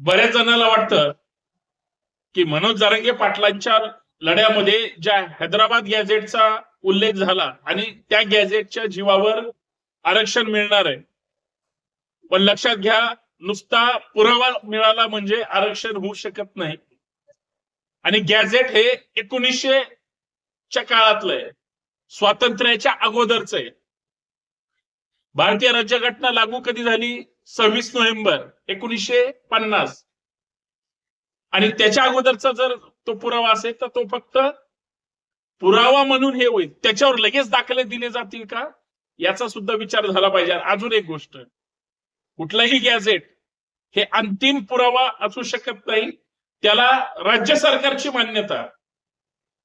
बऱ्याच जणांना वाटतं की मनोज जरांगे पाटलांच्या लढ्यामध्ये ज्या हैदराबाद गॅझेटचा उल्लेख झाला आणि त्या गॅझेटच्या जीवावर आरक्षण मिळणार आहे, पण लक्षात घ्या, नुसता पुरावा मिळाला म्हणजे आरक्षण होऊ शकत नाही. आणि गॅझेट हे 1900च्या काळातलं आहे, स्वातंत्र्याच्या अगोदरच आहे. भारतीय राज्यघटना लागू कधी झाली? 26 नोव्हेंबर 1950. आणि त्याच्या अगोदरचा जर तो पुरावा असेल तर तो फक्त पुरावा म्हणून हे होईल, त्याच्यावर लगेच दाखले दिले जातील का, याचा सुद्धा विचार झाला पाहिजे. अजून एक गोष्ट, कुठलाही गॅझेट हे अंतिम पुरावा असू शकत नाही, त्याला राज्य सरकारची मान्यता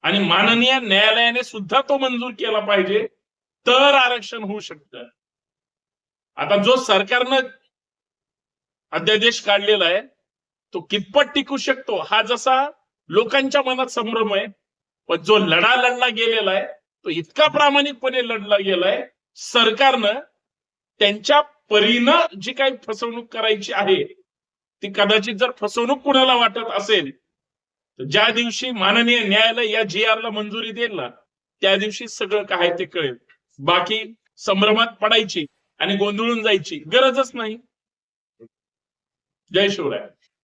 आणि माननीय न्यायालयाने सुद्धा तो मंजूर केला पाहिजे, तर आरक्षण होऊ शकतं. आता जो सरकारनं अध्यादेश काढलेला आहे तो कितपत टिकू शकतो हा जसा लोकांच्या मनात संभ्रम आहे, पण जो लढला गेलेला आहे तो इतका प्रामाणिकपणे लढला गेलाय. सरकारनं त्यांच्या परीनं जी काही फसवणूक करायची आहे ती कदाचित जर फसवणूक कुणाला वाटत असेल तर ज्या दिवशी माननीय न्यायालय या GR ला मंजुरी देईल ना, त्या दिवशी सगळं काय ते कळेल. बाकी संभ्रमात पडायची आणि गोंधळून जायची गरजच नाही. जय शिवराय.